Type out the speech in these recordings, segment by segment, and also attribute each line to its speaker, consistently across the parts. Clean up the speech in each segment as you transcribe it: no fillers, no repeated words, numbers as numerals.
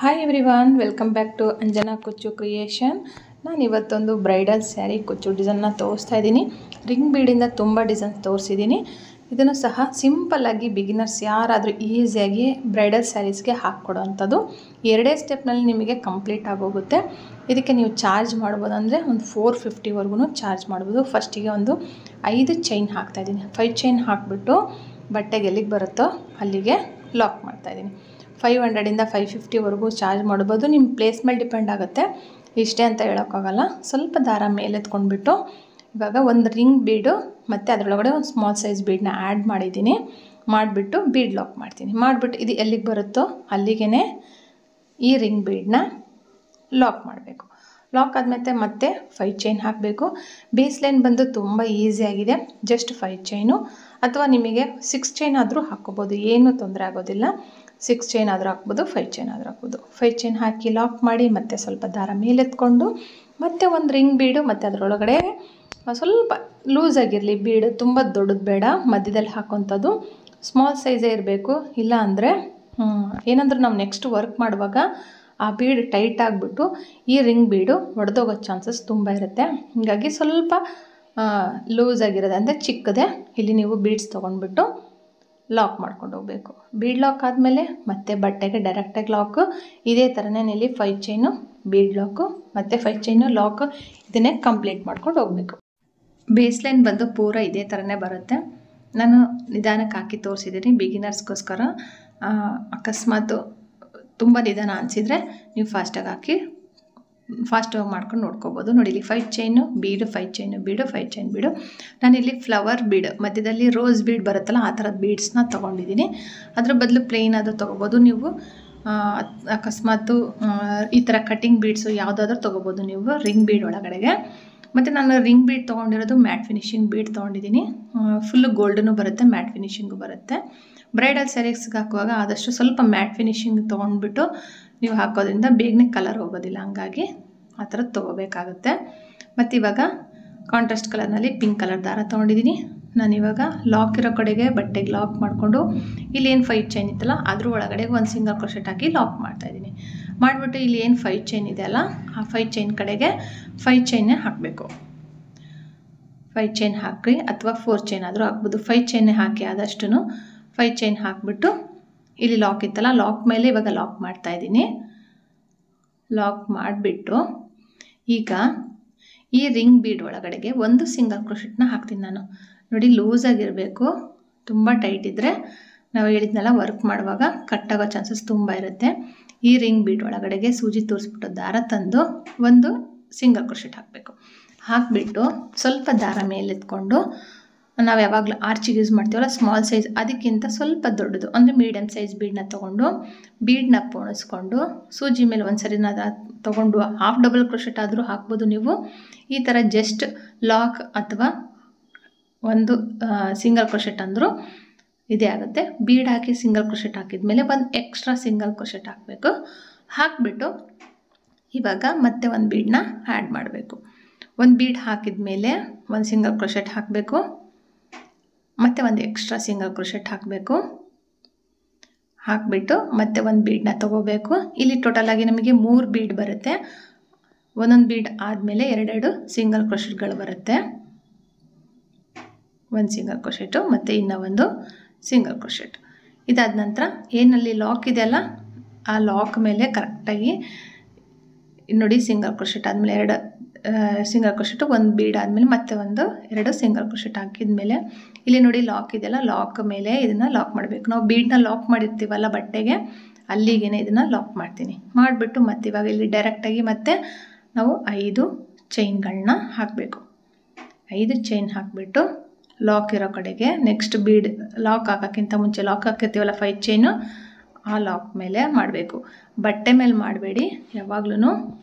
Speaker 1: Hi everyone, welcome back to Anjana Kuchchu creation. ನಾನು ಇವತ್ತೊಂದು bridal sari ಕುಚ್ಚು ಡಿಸೈನ್ನ ತೋರಿಸ್ತಾ ಇದ್ದೀನಿ. ರಿಂಗ್ ಬೀಡಿಂದ ತುಂಬ ಡಿಸೈನ್ಸ್ ತೋರಿಸಿದ್ದೀನಿ. ಇದನ್ನು ಸಹ ಸಿಂಪಲ್ಲಾಗಿ ಬಿಗಿನರ್ಸ್ ಯಾರಾದರೂ ಈಸಿಯಾಗಿ ಬ್ರೈಡಲ್ ಸ್ಯಾರೀಸ್ಗೆ ಹಾಕ್ಕೊಡೋ ಅಂಥದ್ದು. ಎರಡೇ ಸ್ಟೆಪ್ನಲ್ಲಿ ನಿಮಗೆ ಕಂಪ್ಲೀಟ್ ಆಗೋಗುತ್ತೆ. ಇದಕ್ಕೆ ನೀವು ಚಾರ್ಜ್ ಮಾಡ್ಬೋದು ಅಂದರೆ ಒಂದು 450ವರೆಗೂ ಚಾರ್ಜ್ ಮಾಡ್ಬೋದು. ಫಸ್ಟಿಗೆ ಒಂದು 5 ಚೈನ್ ಹಾಕ್ತಾಯಿದ್ದೀನಿ. 5 ಚೈನ್ ಹಾಕಿಬಿಟ್ಟು ಬಟ್ಟೆಗೆ ಎಲ್ಲಿಗೆ ಬರುತ್ತೋ ಅಲ್ಲಿಗೆ ಲಾಕ್ ಮಾಡ್ತಾಯಿದ್ದೀನಿ. 500ಇಂದ 550ವರೆಗೂ ಚಾರ್ಜ್ ಮಾಡ್ಬೋದು. ನಿಮ್ಮ ಪ್ಲೇಸ್ ಮೇಲೆ ಡಿಪೆಂಡ್ ಆಗುತ್ತೆ. ಇಷ್ಟೇ ಅಂತ ಹೇಳೋಕ್ಕಾಗಲ್ಲ. ಸ್ವಲ್ಪ ದಾರ ಮೇಲೆತ್ಕೊಂಡ್ಬಿಟ್ಟು ಇವಾಗ ಒಂದು ರಿಂಗ್ ಬೀಡು ಮತ್ತು ಅದರೊಳಗಡೆ ಒಂದು ಸ್ಮಾಲ್ ಸೈಜ್ ಬೀಡನ್ನ ಆ್ಯಡ್ ಮಾಡಿದ್ದೀನಿ. ಮಾಡಿಬಿಟ್ಟು ಬೀಡ್ ಲಾಕ್ ಮಾಡ್ತೀನಿ. ಮಾಡಿಬಿಟ್ಟು ಇದು ಎಲ್ಲಿಗೆ ಬರುತ್ತೋ ಅಲ್ಲಿಗೆ ಈ ರಿಂಗ್ ಬೀಡನ್ನ ಲಾಕ್ ಮಾಡಬೇಕು. ಲಾಕ್ ಆದಮೇಲೆ ಮತ್ತೆ 5 ಚೈನ್ ಹಾಕಬೇಕು. ಬೇಸ್ ಲೈನ್ ಬಂದು ತುಂಬ ಈಸಿಯಾಗಿದೆ. ಜಸ್ಟ್ 5 ಚೈನು ಅಥವಾ ನಿಮಗೆ 6 ಚೈನ್ ಆದರೂ ಹಾಕ್ಕೋಬೋದು, ಏನೂ ತೊಂದರೆ ಆಗೋದಿಲ್ಲ. 6 ಚೈನ್ ಆದರೂ ಹಾಕ್ಬೋದು, 5 ಚೈನ್ ಆದರೂ ಹಾಕ್ಬೋದು. 5 ಚೈನ್ ಹಾಕಿ ಲಾಕ್ ಮಾಡಿ ಮತ್ತೆ ಸ್ವಲ್ಪ ದಾರ ಮೇಲೆತ್ಕೊಂಡು ಮತ್ತೆ ಒಂದು ರಿಂಗ್ ಬೀಡು ಮತ್ತು ಅದರೊಳಗಡೆ ಸ್ವಲ್ಪ ಲೂಸಾಗಿರಲಿ ಬೀಡು, ತುಂಬ ದೊಡ್ಡದು ಬೇಡ, ಮಧ್ಯದಲ್ಲಿ ಹಾಕೋಂಥದ್ದು ಸ್ಮಾಲ್ ಸೈಜೇ ಇರಬೇಕು. ಇಲ್ಲ ಅಂದರೆ ಏನಂದ್ರೆ ನಾವು ನೆಕ್ಸ್ಟ್ ವರ್ಕ್ ಮಾಡುವಾಗ ಆ ಬೀಡ್ ಟೈಟ್ ಆಗಿಬಿಟ್ಟು ಈ ರಿಂಗ್ ಬೀಡು ಒಡೆದೋಗೋ ಚಾನ್ಸಸ್ ತುಂಬ ಇರುತ್ತೆ. ಹೀಗಾಗಿ ಸ್ವಲ್ಪ ಲೂಸಾಗಿರೋದು ಅಂದರೆ ಚಿಕ್ಕದೆ ಇಲ್ಲಿ ನೀವು ಬೀಡ್ಸ್ ತೊಗೊಂಡ್ಬಿಟ್ಟು ಲಾಕ್ ಮಾಡ್ಕೊಂಡು ಹೋಗಬೇಕು. ಬೀಡ್ ಲಾಕ್ ಆದಮೇಲೆ ಮತ್ತೆ ಬಟ್ಟೆಗೆ ಡೈರೆಕ್ಟಾಗಿ ಲಾಕು. ಇದೇ ಥರನೇ ಇಲ್ಲಿ 5 ಚೈನು ಬೀಡ್ ಲಾಕು ಮತ್ತು 5 ಚೈನು ಲಾಕು, ಇದನ್ನೇ ಕಂಪ್ಲೀಟ್ ಮಾಡ್ಕೊಂಡು ಹೋಗಬೇಕು. ಬೇಸ್ ಲೈನ್ ಬಂದು ಪೂರ ಇದೇ ಥರನೇ ಬರುತ್ತೆ. ನಾನು ನಿಧಾನಕ್ಕೆ ಹಾಕಿ ತೋರಿಸಿದ್ದೀನಿ ಬಿಗಿನರ್ಸ್ಗೋಸ್ಕರ. ಅಕಸ್ಮಾತ್ ತುಂಬ ನಿಧಾನ ಅನಿಸಿದರೆ ನೀವು ಫಾಸ್ಟಾಗಿ ಹಾಕಿ ಫಾಸ್ಟಾಗಿ ಮಾಡ್ಕೊಂಡು ನೋಡ್ಕೋಬೋದು. ನೋಡಿ ಇಲ್ಲಿ 5 ಚೈನು ಬೀಡು, 5 ಚೈನು ಬೀಡು, 5 ಚೈನ್ ಬೀಡು. ನಾನಿಲ್ಲಿ ಫ್ಲವರ್ ಬೀಡ್ ಮಧ್ಯದಲ್ಲಿ ರೋಸ್ ಬೀಡ್ ಬರುತ್ತಲ್ಲ ಆ ಥರದ ಬೀಡ್ಸ್ನ ತೊಗೊಂಡಿದ್ದೀನಿ. ಅದರ ಬದಲು ಪ್ಲೇನ್ ಆದರೂ ತೊಗೋಬೋದು ನೀವು. ಅಕಸ್ಮಾತು ಈ ಥರ ಕಟ್ಟಿಂಗ್ ಬೀಡ್ಸು ಯಾವುದಾದ್ರೂ ತೊಗೋಬೋದು ನೀವು ರಿಂಗ್ ಬೀಡ್ ಒಳಗಡೆಗೆ. ಮತ್ತು ನಾನು ರಿಂಗ್ ಬೀಡ್ ತೊಗೊಂಡಿರೋದು ಮ್ಯಾಟ್ ಫಿನಿಶಿಂಗ್ ಬೀಡ್ ತೊಗೊಂಡಿದ್ದೀನಿ. ಫುಲ್ಲು ಗೋಲ್ಡನ್ನು ಬರುತ್ತೆ, ಮ್ಯಾಟ್ ಫಿನಿಶಿಂಗು ಬರುತ್ತೆ. ಬ್ರೈಡಲ್ ಸ್ಯಾರೀಸ್ಗೆ ಹಾಕುವಾಗ ಆದಷ್ಟು ಸ್ವಲ್ಪ ಮ್ಯಾಟ್ ಫಿನಿಶಿಂಗ್ ತೊಗೊಂಡ್ಬಿಟ್ಟು ನೀವು ಹಾಕೋದ್ರಿಂದ ಬೇಗನೆ ಕಲರ್ ಹೋಗೋದಿಲ್ಲ, ಹಂಗಾಗಿ ಆ ಥರದ್ದು ತೊಗೋಬೇಕಾಗುತ್ತೆ. ಮತ್ತು ಇವಾಗ ಕಾಂಟ್ರಾಸ್ಟ್ ಕಲರ್ನಲ್ಲಿ ಪಿಂಕ್ ಕಲರ್ ದಾರ ತೊಗೊಂಡಿದ್ದೀನಿ. ನಾನಿವಾಗ ಲಾಕ್ ಇರೋ ಕಡೆಗೆ ಬಟ್ಟೆಗೆ ಲಾಕ್ ಮಾಡಿಕೊಂಡು ಇಲ್ಲೇನು 5 ಚೈನ್ ಇತ್ತಲ್ಲ ಅದ್ರ ಒಳಗಡೆ ಒಂದು ಸಿಂಗಲ್ ಕ್ರೋಶೆಟ್ ಹಾಕಿ ಲಾಕ್ ಮಾಡ್ತಾಯಿದ್ದೀನಿ. ಮಾಡಿಬಿಟ್ಟು ಇಲ್ಲಿ ಏನು 5 ಚೈನ್ ಇದೆ ಅಲ್ಲ ಆ 5 ಚೈನ್ ಕಡೆಗೆ 5 ಚೈನ್ನೇ ಹಾಕಬೇಕು. 5 ಚೈನ್ ಹಾಕಿ ಅಥವಾ 4 ಚೈನ್ ಆದರೂ ಹಾಕ್ಬೋದು. 5 ಚೈನ್ನೇ ಹಾಕಿ ಆದಷ್ಟು 5 ಚೈನ್ ಹಾಕಿಬಿಟ್ಟು ಇಲ್ಲಿ ಲಾಕ್ ಇತ್ತಲ್ಲ ಲಾಕ್ ಮೇಲೆ ಇವಾಗ ಲಾಕ್ ಮಾಡ್ತಾಯಿದ್ದೀನಿ. ಲಾಕ್ ಮಾಡಿಬಿಟ್ಟು ಈಗ ಈ ರಿಂಗ್ ಬೀಡ್ ಒಳಗಡೆಗೆ ಒಂದು ಸಿಂಗಲ್ ಕ್ರೋಶೆಟ್ನ ಹಾಕ್ತೀನಿ ನಾನು. ನೋಡಿ ಲೂಸಾಗಿರಬೇಕು, ತುಂಬ ಟೈಟ್ ಇದ್ದರೆ ನಾವು ಹೇಳಿದ್ನೆಲ್ಲ ವರ್ಕ್ ಮಾಡುವಾಗ ಕಟ್ಟಾಗೋ ಚಾನ್ಸಸ್ ತುಂಬ ಇರುತ್ತೆ. ಈ ರಿಂಗ್ ಬೀಡ್ ಒಳಗಡೆಗೆ ಸೂಜಿ ತೋರಿಸ್ಬಿಟ್ಟು ದಾರ ತಂದು ಒಂದು ಸಿಂಗಲ್ ಕ್ರೋಶೆಟ್ ಹಾಕಬೇಕು. ಹಾಕಿಬಿಟ್ಟು ಸ್ವಲ್ಪ ದಾರ ಮೇಲೆತ್ಕೊಂಡು ನಾವು ಯಾವಾಗಲೂ ಆರ್ಚಿಗೆ ಯೂಸ್ ಮಾಡ್ತೀವಲ್ಲ ಸ್ಮಾಲ್ ಸೈಜ್ ಅದಕ್ಕಿಂತ ಸ್ವಲ್ಪ ದೊಡ್ಡದು ಅಂದರೆ ಮೀಡಿಯಮ್ ಸೈಜ್ ಬೀಡನ್ನ ತೊಗೊಂಡು ಬೀಡನ್ನ ಪೋಣಿಸ್ಕೊಂಡು ಸೂಜಿ ಮೇಲೆ ಒಂದು ಸರಿ ತೊಗೊಂಡು ಹಾಫ್ ಡಬಲ್ ಕ್ರೋಶೆಟ್ ಆದರೂ ಹಾಕ್ಬೋದು ನೀವು. ಈ ಥರ ಜಸ್ಟ್ ಲಾಕ್ ಅಥವಾ ಒಂದು ಸಿಂಗಲ್ ಕ್ರೋಶೆಟ್ ಅಂದರೂ ಇದೇ ಆಗುತ್ತೆ. ಬೀಡ್ ಹಾಕಿ ಸಿಂಗಲ್ ಕ್ರೋಶೆಟ್ ಹಾಕಿದ್ಮೇಲೆ ಒಂದು ಎಕ್ಸ್ಟ್ರಾ ಸಿಂಗಲ್ ಕ್ರೋಶೆಟ್ ಹಾಕಬೇಕು. ಹಾಕಿಬಿಟ್ಟು ಇವಾಗ ಮತ್ತೆ ಒಂದು ಬೀಡನ್ನ ಆ್ಯಡ್ ಮಾಡಬೇಕು. ಒಂದು ಬೀಡ್ ಹಾಕಿದ ಮೇಲೆ ಒಂದು ಸಿಂಗಲ್ ಕ್ರೋಶೆಟ್ ಹಾಕಬೇಕು, ಮತ್ತು ಒಂದು ಎಕ್ಸ್ಟ್ರಾ ಸಿಂಗಲ್ ಕ್ರೋಶೆಟ್ ಹಾಕಬೇಕು. ಹಾಕಿಬಿಟ್ಟು ಮತ್ತೆ ಒಂದು ಬೀಡನ್ನ ತೊಗೋಬೇಕು. ಇಲ್ಲಿ ಟೋಟಲಾಗಿ ನಮಗೆ 3 ಬೀಡ್ ಬರುತ್ತೆ. ಒಂದೊಂದು ಬೀಡ್ ಆದಮೇಲೆ 2 ಸಿಂಗಲ್ ಕ್ರೋಶೆಟ್ಗಳು ಬರುತ್ತೆ. ಒಂದು ಸಿಂಗಲ್ ಕ್ರೋಶೆಟು ಮತ್ತು ಇನ್ನೂ ಒಂದು ಸಿಂಗಲ್ ಕ್ರೋಶೆಟ್. ಇದಾದ ನಂತರ ಏನಲ್ಲಿ ಲಾಕ್ ಇದೆಯಲ್ಲ ಆ ಲಾಕ್ ಮೇಲೆ ಕರೆಕ್ಟಾಗಿ ನೋಡಿ ಸಿಂಗಲ್ ಕ್ರೋಶೆಟ್ ಆದಮೇಲೆ 2 ಸಿಂಗಲ್ ಕ್ರೋಶೆಟು, ಒಂದು ಬೀಡ್ ಆದಮೇಲೆ ಮತ್ತೆ 2 ಸಿಂಗಲ್ ಕ್ರೋಶೆಟ್ ಹಾಕಿದ್ಮೇಲೆ ಇಲ್ಲಿ ನೋಡಿ ಲಾಕ್ ಇದೆಯಲ್ಲ ಲಾಕ್ ಮೇಲೆ ಇದನ್ನು ಲಾಕ್ ಮಾಡಬೇಕು. ನಾವು ಬೀಡನ್ನ ಲಾಕ್ ಮಾಡಿರ್ತೀವಲ್ಲ ಬಟ್ಟೆಗೆ ಅಲ್ಲಿಗೆ ಇದನ್ನು ಲಾಕ್ ಮಾಡ್ತೀನಿ. ಮಾಡಿಬಿಟ್ಟು ಮತ್ತೆ ಇವಾಗ ಇಲ್ಲಿ ಡೈರೆಕ್ಟಾಗಿ ಮತ್ತೆ ನಾವು 5 ಚೈನ್ಗಳನ್ನ ಹಾಕಬೇಕು. 5 ಚೈನ್ ಹಾಕಿಬಿಟ್ಟು ಲಾಕ್ ಇರೋ ಕಡೆಗೆ ನೆಕ್ಸ್ಟ್ ಬೀಡ್ ಲಾಕ್ ಹಾಕೋಕ್ಕಿಂತ ಮುಂಚೆ ಲಾಕ್ ಹಾಕಿರ್ತೀವಲ್ಲ 5 ಚೈನು ಆ ಲಾಕ್ ಮೇಲೆ ಮಾಡಬೇಕು. ಬಟ್ಟೆ ಮೇಲೆ ಮಾಡಬೇಡಿ, ಯಾವಾಗ್ಲೂ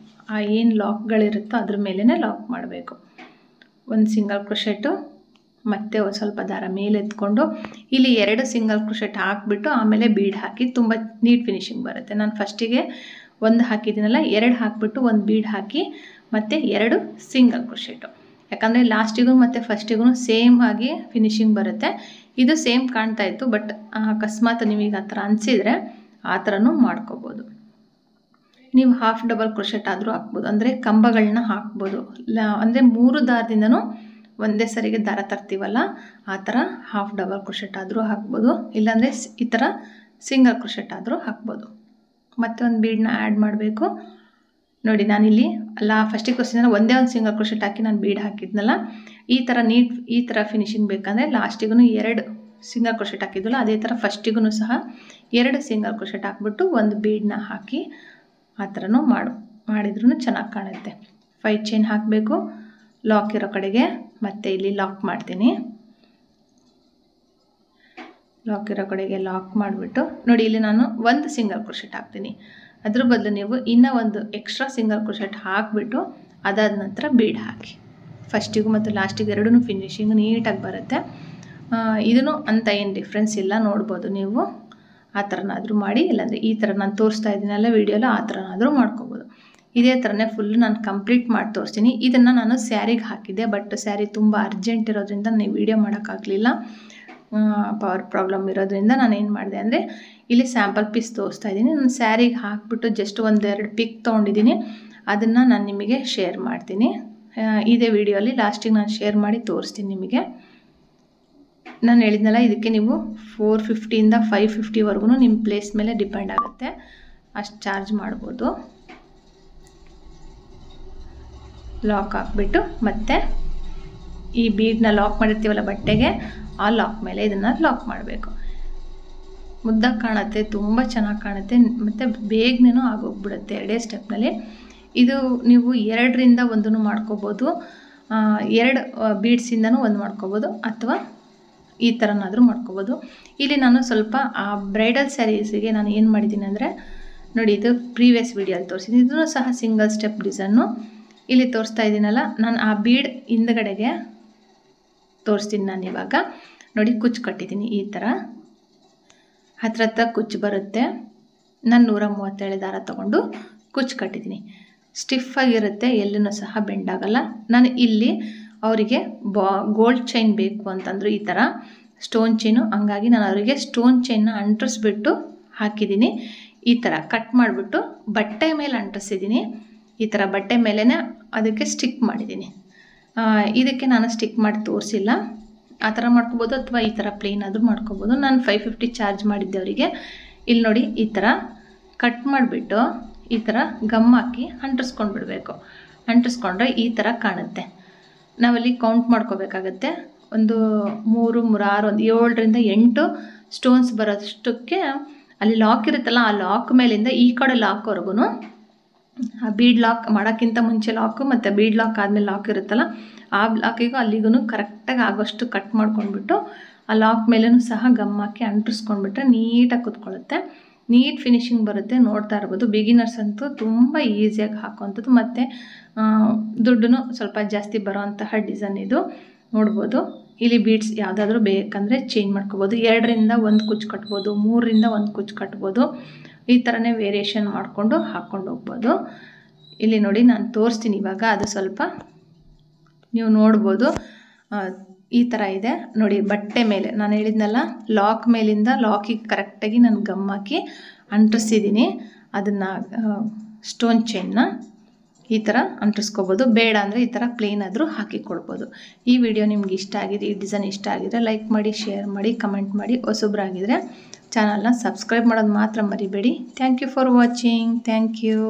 Speaker 1: ಆ ಏನು ಲಾಕ್ಗಳಿರುತ್ತೋ ಅದ್ರ ಮೇಲೇ ಲಾಕ್ ಮಾಡಬೇಕು. ಒಂದು ಸಿಂಗಲ್ ಕ್ರೋಶೆಟು ಮತ್ತು ಒಂದು ಸ್ವಲ್ಪ ದಾರ ಮೇಲೆತ್ಕೊಂಡು ಇಲ್ಲಿ 2 ಸಿಂಗಲ್ ಕ್ರೋಶೆಟ್ ಹಾಕಿಬಿಟ್ಟು ಆಮೇಲೆ ಬೀಡ್ ಹಾಕಿ ತುಂಬ ನೀಟ್ ಫಿನಿಶಿಂಗ್ ಬರುತ್ತೆ. ನಾನು ಫಸ್ಟಿಗೆ 1 ಹಾಕಿದ್ದೀನಲ್ಲ 2 ಹಾಕಿಬಿಟ್ಟು ಒಂದು ಬೀಡ್ ಹಾಕಿ ಮತ್ತು 2 ಸಿಂಗಲ್ ಕ್ರೋಶೆಟು. ಯಾಕಂದರೆ ಲಾಸ್ಟಿಗೂ ಮತ್ತು ಫಸ್ಟಿಗೂ ಸೇಮ್ ಆಗಿ ಫಿನಿಶಿಂಗ್ ಬರುತ್ತೆ. ಇದು ಸೇಮ್ ಕಾಣ್ತಾ ಇತ್ತು, ಬಟ್ ಅಕಸ್ಮಾತ್ ನಿಮಗೆ ಆ ಥರ ಅನಿಸಿದರೆ ಆ ಥರನೂ ಮಾಡ್ಕೋಬೋದು. ನೀವು ಹಾಫ್ ಡಬಲ್ ಕ್ರೋಶೆಟ್ ಆದರೂ ಹಾಕ್ಬೋದು, ಅಂದರೆ ಕಂಬಗಳನ್ನ ಹಾಕ್ಬೋದು. ಅಂದರೆ 3 ದಾರದಿಂದನೂ ಒಂದೇ ಸರಿಗೆ ದಾರ ತರ್ತೀವಲ್ಲ ಆ ಥರ ಹಾಫ್ ಡಬಲ್ ಕ್ರೋಶೆಟ್ ಆದರೂ ಹಾಕ್ಬೋದು, ಇಲ್ಲಾಂದರೆ ಈ ಥರ ಸಿಂಗಲ್ ಕ್ರೋಶೆಟ್ ಆದರೂ ಹಾಕ್ಬೋದು. ಮತ್ತೆ ಒಂದು ಬೀಡನ್ನ ಆ್ಯಡ್ ಮಾಡಬೇಕು. ನೋಡಿ ನಾನಿಲ್ಲಿ ಫಸ್ಟಿಗೆ ತೋರಿಸಿದ್ರೆ ಒಂದೇ ಒಂದು ಸಿಂಗಲ್ ಕ್ರೋಶೆಟ್ ಹಾಕಿ ನಾನು ಬೀಡ್ ಹಾಕಿದ್ನಲ್ಲ, ಈ ಥರ ಈ ಥರ ಫಿನಿಶಿಂಗ್ ಬೇಕಂದರೆ ಲಾಸ್ಟಿಗೂ 2 ಸಿಂಗಲ್ ಕ್ರೋಶೆಟ್ ಹಾಕಿದ್ವಲ್ಲ ಅದೇ ಥರ ಫಸ್ಟಿಗೂ ಸಹ 2 ಸಿಂಗಲ್ ಕ್ರೋಶೆಟ್ ಹಾಕ್ಬಿಟ್ಟು ಒಂದು ಬೀಡನ್ನ ಹಾಕಿ ಆ ಥರನೂ ಮಾಡಿದ್ರೂ ಚೆನ್ನಾಗಿ ಕಾಣುತ್ತೆ. 5 ಚೈನ್ ಹಾಕಬೇಕು ಲಾಕ್ ಇರೋ ಕಡೆಗೆ. ಮತ್ತು ಇಲ್ಲಿ ಲಾಕ್ ಮಾಡ್ತೀನಿ. ಲಾಕ್ ಇರೋ ಕಡೆಗೆ ಲಾಕ್ ಮಾಡಿಬಿಟ್ಟು ನೋಡಿ ಇಲ್ಲಿ ನಾನು ಒಂದು ಸಿಂಗಲ್ ಕ್ರೋಶೆಟ್ ಹಾಕ್ತೀನಿ. ಅದ್ರ ಬದಲು ನೀವು ಇನ್ನೂ ಒಂದು ಎಕ್ಸ್ಟ್ರಾ ಸಿಂಗಲ್ ಕ್ರೋಶೆಟ್ ಹಾಕಿಬಿಟ್ಟು ಅದಾದ ನಂತರ ಬೀಡ್ ಹಾಕಿ. ಫಸ್ಟಿಗೂ ಮತ್ತು ಲಾಸ್ಟಿಗೆ ಎರಡೂ ಫಿನಿಶಿಂಗ್ ನೀಟಾಗಿ ಬರುತ್ತೆ. ಇದೂ ಅಂತ ಏನು ಡಿಫ್ರೆನ್ಸ್ ಇಲ್ಲ, ನೋಡ್ಬೋದು ನೀವು. ಆ ಥರನಾದರೂ ಮಾಡಿ, ಇಲ್ಲಾಂದರೆ ಈ ಥರ ನಾನು ತೋರಿಸ್ತಾ ಇದ್ದೀನಲ್ಲ ವೀಡಿಯೋಲ್ಲ ಆ ಥರನಾದರೂ ಮಾಡ್ಕೋಬೋದು. ಇದೇ ಥರನೇ ಫುಲ್ಲು ನಾನು ಕಂಪ್ಲೀಟ್ ಮಾಡಿ ತೋರಿಸ್ತೀನಿ. ಇದನ್ನು ನಾನು ಸ್ಯಾರಿಗೆ ಹಾಕಿದ್ದೆ, ಬಟ್ ಸ್ಯಾರಿ ತುಂಬ ಅರ್ಜೆಂಟ್ ಇರೋದ್ರಿಂದ ನಾನು ವೀಡಿಯೋ ಮಾಡೋಕ್ಕಾಗಲಿಲ್ಲ. ಪವರ್ ಪ್ರಾಬ್ಲಮ್ ಇರೋದ್ರಿಂದ ನಾನು ಏನು ಮಾಡಿದೆ ಅಂದರೆ ಇಲ್ಲಿ ಸ್ಯಾಂಪಲ್ ಪೀಸ್ ತೋರಿಸ್ತಾ ಇದ್ದೀನಿ. ನಾನು ಸ್ಯಾರಿಗೆ ಹಾಕಿಬಿಟ್ಟು ಜಸ್ಟ್ 1-2 ಪಿಕ್ ತೊಗೊಂಡಿದ್ದೀನಿ, ಅದನ್ನು ನಾನು ನಿಮಗೆ ಶೇರ್ ಮಾಡ್ತೀನಿ. ಇದೇ ವಿಡಿಯೋಲಿ ಲಾಸ್ಟಿಗೆ ನಾನು ಶೇರ್ ಮಾಡಿ ತೋರಿಸ್ತೀನಿ ನಿಮಗೆ. ನಾನು ಹೇಳಿದ್ನಲ್ಲ ಇದಕ್ಕೆ ನೀವು 450ಇಂದ 550ವರೆಗೂ ನಿಮ್ಮ ಪ್ಲೇಸ್ ಮೇಲೆ ಡಿಪೆಂಡ್ ಆಗುತ್ತೆ, ಅಷ್ಟು ಚಾರ್ಜ್ ಮಾಡ್ಬೋದು. ಲಾಕ್ ಹಾಕ್ಬಿಟ್ಟು ಮತ್ತೆ ಈ ಬೀಡನ್ನ ಲಾಕ್ ಮಾಡಿರ್ತೀವಲ್ಲ ಬಟ್ಟೆಗೆ, ಆ ಲಾಕ್ ಮೇಲೆ ಇದನ್ನು ಲಾಕ್ ಮಾಡಬೇಕು. ಮುದ್ದಾಗಿ ಕಾಣುತ್ತೆ, ತುಂಬ ಚೆನ್ನಾಗಿ ಕಾಣುತ್ತೆ, ಮತ್ತು ಬೇಗನೇ ಆಗೋಗ್ಬಿಡುತ್ತೆ 2 ಸ್ಟೆಪ್ನಲ್ಲಿ. ಇದು ನೀವು 2ರಿಂದ 1 ಮಾಡ್ಕೋಬೋದು, 2 ಬೀಡ್ಸಿಂದನೂ 1 ಮಾಡ್ಕೋಬೋದು, ಅಥವಾ ಈ ಥರನಾದರೂ ಮಾಡ್ಕೋಬೋದು. ಇಲ್ಲಿ ನಾನು ಸ್ವಲ್ಪ ಆ ಬ್ರೈಡಲ್ ಸ್ಯಾರೀಸಿಗೆ ನಾನು ಏನು ಮಾಡಿದ್ದೀನಿ ಅಂದರೆ ನೋಡಿ, ಇದು ಪ್ರೀವಿಯಸ್ ವೀಡಿಯೋಲ್ಲಿ ತೋರಿಸಿದ್ದೀನಿ. ಇದೂ ಸಹ ಸಿಂಗಲ್ ಸ್ಟೆಪ್ ಡಿಸೈನು ಇಲ್ಲಿ ತೋರಿಸ್ತಾ ಇದ್ದೀನಲ್ಲ, ನಾನು ಆ ಬೀಡ್ ಹಿಂದ್ಗಡೆಗೆ ತೋರಿಸ್ತೀನಿ. ನಾನು ಇವಾಗ ನೋಡಿ ಕುಚ್ಚು ಕಟ್ಟಿದ್ದೀನಿ, ಈ ಥರ ಹತ್ರ ಕುಚ್ಚು ಬರುತ್ತೆ. ನಾನು 137 ದಾರ ತೊಗೊಂಡು ಕುಚ್ಚು ಕಟ್ಟಿದ್ದೀನಿ. ಸ್ಟಿಫಾಗಿರುತ್ತೆ, ಎಲ್ಲೂ ಸಹ ಬೆಂಡ್ ಆಗಲ್ಲ. ನಾನು ಇಲ್ಲಿ ಅವರಿಗೆ ಗೋಲ್ಡ್ ಚೈನ್ ಬೇಕು ಅಂತಂದರು, ಈ ಥರ ಸ್ಟೋನ್ ಚೈನು, ಹಂಗಾಗಿ ನಾನು ಅವರಿಗೆ ಸ್ಟೋನ್ ಚೈನ್ನ ಅಂಟಿಸ್ಬಿಟ್ಟು ಹಾಕಿದ್ದೀನಿ. ಈ ಥರ ಕಟ್ ಮಾಡಿಬಿಟ್ಟು ಬಟ್ಟೆ ಮೇಲೆ ಅಂಟಿಸಿದ್ದೀನಿ. ಈ ಥರ ಬಟ್ಟೆ ಮೇಲೇ ಅದಕ್ಕೆ ಸ್ಟಿಕ್ ಮಾಡಿದ್ದೀನಿ. ಇದಕ್ಕೆ ನಾನು ಸ್ಟಿಕ್ ಮಾಡಿ ತೋರಿಸಿಲ್ಲ, ಆ ಥರ ಮಾಡ್ಕೋಬೋದು, ಅಥವಾ ಈ ಥರ ಪ್ಲೇನ್ ಆದರೂ ಮಾಡ್ಕೋಬೋದು. ನಾನು 550 ಚಾರ್ಜ್ ಮಾಡಿದ್ದೆ ಅವರಿಗೆ. ಇಲ್ಲಿ ನೋಡಿ ಈ ಥರ ಕಟ್ ಮಾಡಿಬಿಟ್ಟು ಈ ಥರ ಗಮ್ ಹಾಕಿ ಅಂಟಿಸ್ಕೊಂಡು ಬಿಡಬೇಕು. ಅಂಟಿಸ್ಕೊಂಡ್ರೆ ಈ ಥರ ಕಾಣುತ್ತೆ. ನಾವಲ್ಲಿ ಕೌಂಟ್ ಮಾಡ್ಕೋಬೇಕಾಗತ್ತೆ. 1 3 6 7ರಿಂದ 8 ಸ್ಟೋನ್ಸ್ ಬರೋಷ್ಟಕ್ಕೆ ಅಲ್ಲಿ ಲಾಕ್ ಇರುತ್ತಲ್ಲ, ಆ ಲಾಕ್ ಮೇಲಿಂದ ಈ ಕಡೆ ಲಾಕ್ವರೆಗೂ, ಆ ಬೀಡ್ ಲಾಕ್ ಮಾಡೋಕ್ಕಿಂತ ಮುಂಚೆ ಲಾಕು ಮತ್ತು ಬೀಡ್ ಲಾಕ್ ಆದಮೇಲೆ ಲಾಕ್ ಇರುತ್ತಲ್ಲ, ಆ ಲಾಕಿಗೂ ಅಲ್ಲಿಗೂ ಕರೆಕ್ಟಾಗಿ ಆಗೋಷ್ಟು ಕಟ್ ಮಾಡ್ಕೊಂಡ್ಬಿಟ್ಟು ಆ ಲಾಕ್ ಮೇಲೂ ಸಹ ಗಮ್ ಹಾಕಿ ಅಂಟಿಸ್ಕೊಂಡ್ಬಿಟ್ರೆ ನೀಟಾಗಿ ಕೂತ್ಕೊಳ್ಳುತ್ತೆ. ನೀಟ್ ಫಿನಿಶಿಂಗ್ ಬರುತ್ತೆ, ನೋಡ್ತಾ ಇರ್ಬೋದು. ಬಿಗಿನರ್ಸ್ ಅಂತೂ ತುಂಬ ಈಸಿಯಾಗಿ ಹಾಕೋವಂಥದ್ದು, ಮತ್ತು ದುಡ್ಡು ಸ್ವಲ್ಪ ಜಾಸ್ತಿ ಬರೋವಂತಹ ಡಿಸೈನ್ ಇದು, ನೋಡ್ಬೋದು. ಇಲ್ಲಿ ಬೀಡ್ಸ್ ಯಾವುದಾದ್ರೂ ಬೇಕಂದರೆ ಚೇಂಜ್ ಮಾಡ್ಕೋಬೋದು. 2ರಿಂದ 1 ಕುಚ್ಚು ಕಟ್ಬೋದು, 3ರಿಂದ 1 ಕುಚ್ಚು ಕಟ್ಬೋದು. ಈ ಥರನೇ ವೇರಿಯೇಷನ್ ಮಾಡಿಕೊಂಡು ಹಾಕ್ಕೊಂಡು ಹೋಗ್ಬೋದು. ಇಲ್ಲಿ ನೋಡಿ ನಾನು ತೋರಿಸ್ತೀನಿ ಇವಾಗ, ಅದು ಸ್ವಲ್ಪ ನೀವು ನೋಡ್ಬೋದು. ಈ ಥರ ಇದೆ ನೋಡಿ. ಬಟ್ಟೆ ಮೇಲೆ ನಾನು ಹೇಳಿದ್ನಲ್ಲ, ಲಾಕ್ ಮೇಲಿಂದ ಲಾಕಿಗೆ ಕರೆಕ್ಟಾಗಿ ನಾನು ಗಮ್ ಹಾಕಿ ಅಂಟಿಸಿದ್ದೀನಿ. ಅದನ್ನು ಸ್ಟೋನ್ ಚೈನ್ನ ಈ ಥರ ಅಂಟಿಸ್ಕೋಬೋದು. ಬೇಡ ಅಂದರೆ ಈ ಥರ ಪ್ಲೇನ್ ಆದರೂ ಹಾಕಿಕೊಡ್ಬೋದು. ಈ ವಿಡಿಯೋ ನಿಮ್ಗೆ ಇಷ್ಟ ಆಗಿದೆ, ಈ ಡಿಸೈನ್ ಇಷ್ಟ ಆಗಿದ್ರೆ ಲೈಕ್ ಮಾಡಿ, ಶೇರ್ ಮಾಡಿ, ಕಮೆಂಟ್ ಮಾಡಿ. ಹೊಸಬ್ರಾಗಿದ್ದರೆ ಚಾನಲ್ನ ಸಬ್ಸ್ಕ್ರೈಬ್ ಮಾಡೋದು ಮಾತ್ರ ಮರಿಬೇಡಿ. Thank you for watching. Thank you.